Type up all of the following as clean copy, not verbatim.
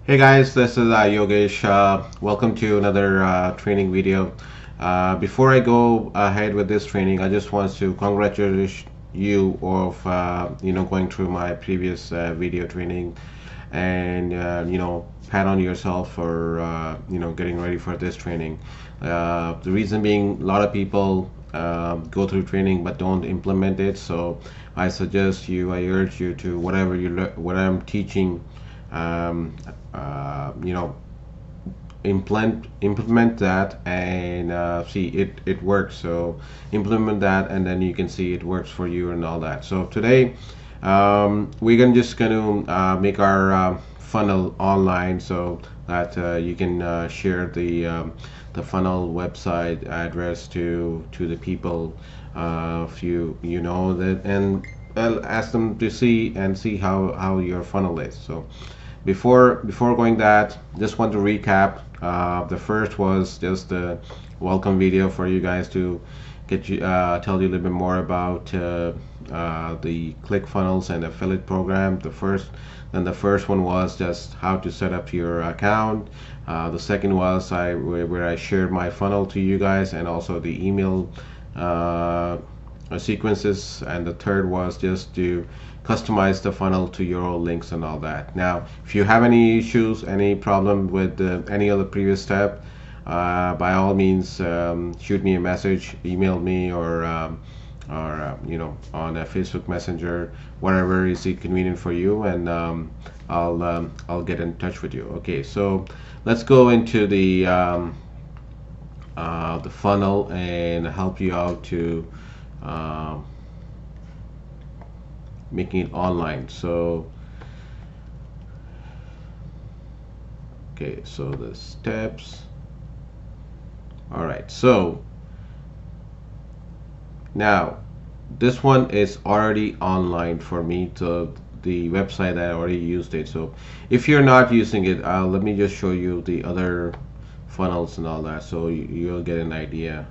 Hey guys, this is Yogesh. Welcome to another training video. Before I go ahead with this training, I just want to congratulate you of going through my previous video training, and pat on yourself for getting ready for this training. The reason being, a lot of people go through training but don't implement it. So I urge you to what I'm teaching. Um, you know implement that and see it works. So implement that and then you can see it works for you and all that. So today we're just going to make our funnel online so that you can share the funnel website address to the people if you know that, and ask them to see how your funnel is. So before going that, just want to recap. The first was just a welcome video for you guys to tell you a little bit more about the ClickFunnels and affiliate program. The first one was just how to set up your account. The second was where I shared my funnel to you guys, and also the email sequences, and the third was just to customize the funnel to your own links and all that. Now, if you have any issues, any problem with any other previous step, by all means, shoot me a message, email me, or on a Facebook Messenger, whatever is convenient for you, and I'll get in touch with you. Okay, so let's go into the funnel and help you out to uh, making it online. So okay, so the steps. All right, so now this one is already online for me, to the website. I already used it. So if you're not using it, let me just show you the other funnels and all that, so you'll get an idea.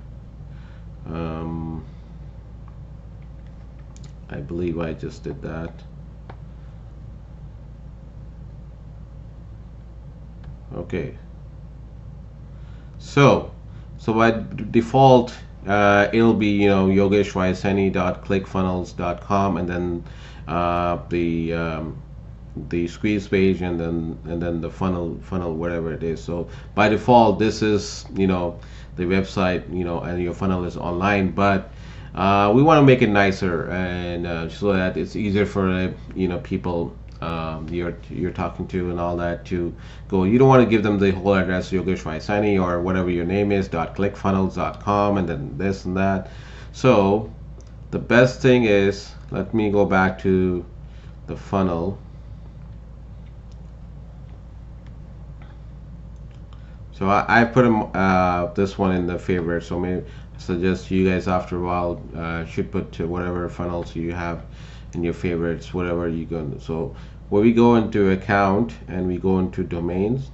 I believe I just did that. Okay, so by default it'll be yogeshvaisani.clickfunnels.com, and then the squeeze page, and then the funnel whatever it is. So by default this is the website, and your funnel is online, but we want to make it nicer, and so that it's easier for people you're talking to and all that to go. You don't want to give them the whole address, Yogesh Vaisani or whatever your name is .clickfunnels.com, and then this and that. So the best thing is, let me go back to the funnel. So I put this one in the favorite, so maybe suggest you guys after a while should put to whatever funnels you have in your favorites, whatever you go. So when we go into account and we go into domains,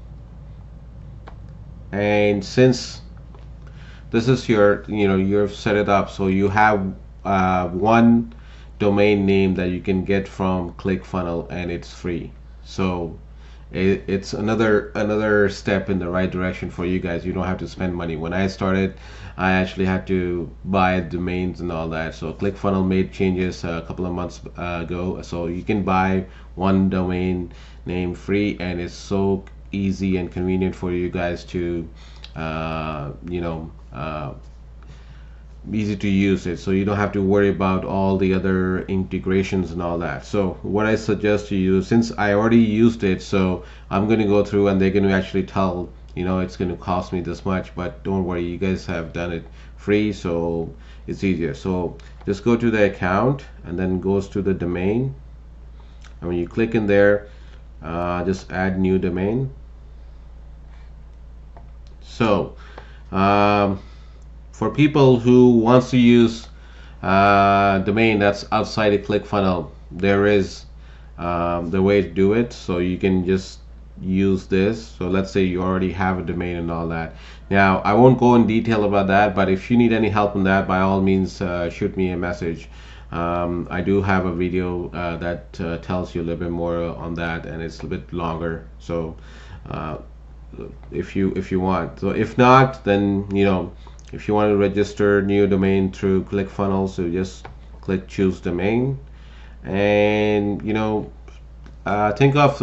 and since this is you've set it up, so you have one domain name that you can get from ClickFunnel, and it's free. So it's another step in the right direction for you guys. You don't have to spend money. When I started, I actually had to buy domains and all that. So ClickFunnels made changes a couple of months ago, so you can buy one domain name free, and it's so easy and convenient for you guys to uh, you know uh, easy to use it, so you don't have to worry about all the other integrations and all that. So what I suggest to you, since I already used it, so I'm going to go through and they're going to actually tell it's going to cost me this much, but don't worry, you guys have done it free, so it's easier. So just go to the account and then goes to the domain, and when you click in there, just add new domain. So for people who wants to use domain that's outside of ClickFunnel, there is the way to do it. So you can just use this. So let's say you already have a domain and all that. Now I won't go in detail about that, but if you need any help on that, by all means shoot me a message. I do have a video that tells you a little bit more on that, and it's a bit longer. So uh, if you want. So if not, then if you want to register new domain through ClickFunnels, so just click choose domain, and think of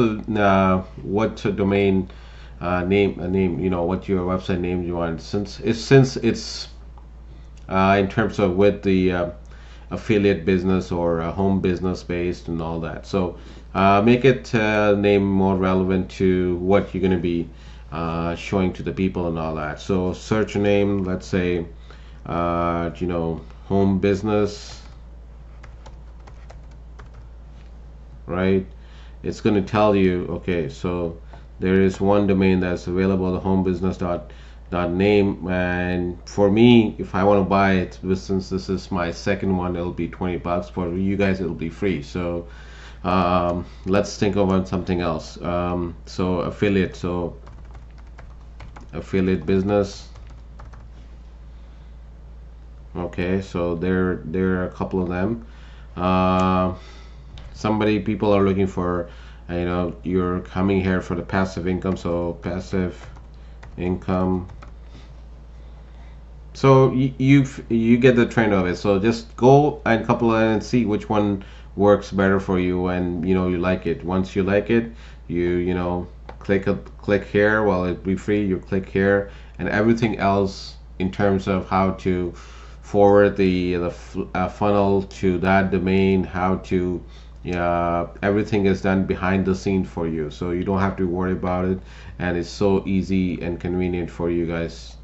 what domain name what your website name you want, since it's in terms of with the affiliate business or home business based and all that. So make it name more relevant to what you're going to be showing to the people and all that. So search a name, let's say home business, right? It's going to tell you, okay, so there is one domain that's available, the homebusiness dot name, and for me, if I want to buy it, since this is my second one, it'll be $20. For you guys, it'll be free. So let's think about something else. So affiliate business. Okay, so there are a couple of them. People are looking for, you're coming here for the passive income, so passive income. So you get the trend of it. So just go and couple it and see which one works better for you, and you like it. Once you like it, you click here. While it be free, you click here, and everything else in terms of how to forward the funnel to that domain, how to everything is done behind the scene for you, so you don't have to worry about it, and it's so easy and convenient for you guys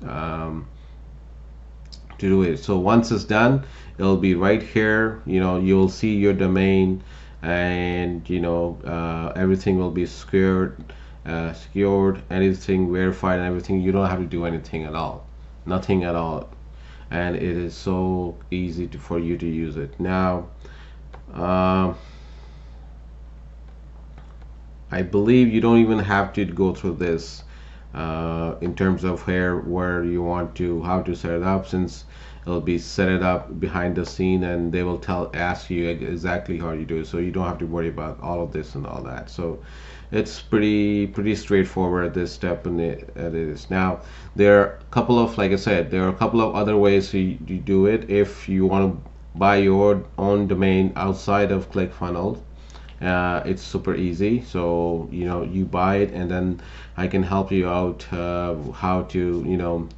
to do it. So once it's done, it'll be right here. You'll see your domain, and everything will be secured, anything verified, and everything. You don't have to do anything at all, nothing at all, and it is so easy for you to use it. Now I believe you don't even have to go through this in terms of where you want to, how to set it up, since it'll be set it up behind the scene, and they will ask you exactly how you do it, so you don't have to worry about all of this and all that. So it's pretty straightforward at this step, and it is. Now there are a couple of, like I said, there are a couple of other ways you do it. If you want to buy your own domain outside of ClickFunnels, it's super easy. So you buy it, and then I can help you out how to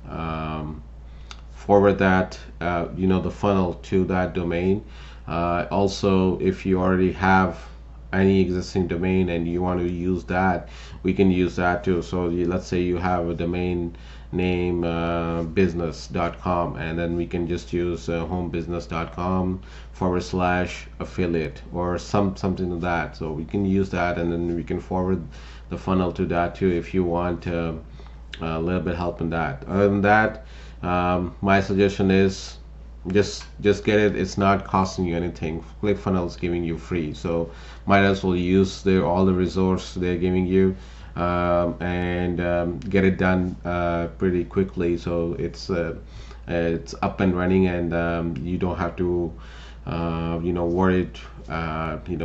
forward that the funnel to that domain. Also, if you already have any existing domain and you want to use that, we can use that too. So let's say you have a domain name business.com, and then we can just use homebusiness.com/affiliate or something like that. So we can use that, and then we can forward the funnel to that too if you want a little bit help in that. Other than that, my suggestion is just get it. It's not costing you anything. ClickFunnels is giving you free, so might as well use all the resource they're giving you, and get it done pretty quickly, so it's up and running, and you don't have to worry,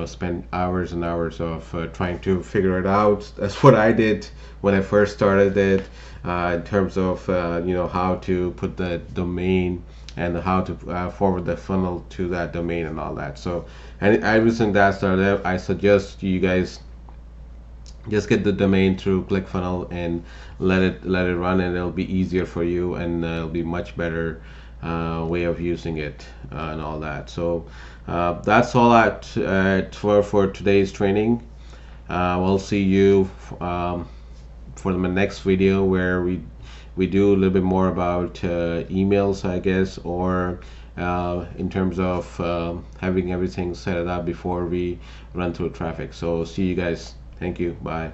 spend hours and hours of trying to figure it out. That's what I did when I first started it, in terms of how to put the domain and how to forward the funnel to that domain and all that. So, and ever since that started, I suggest you guys just get the domain through ClickFunnels and let it run, and it'll be easier for you, and it'll be much better way of using it and all that. So that's all for today's training. We'll see you for the next video, where we do a little bit more about emails, I guess, or in terms of having everything set up before we run through traffic. So see you guys. Thank you. Bye.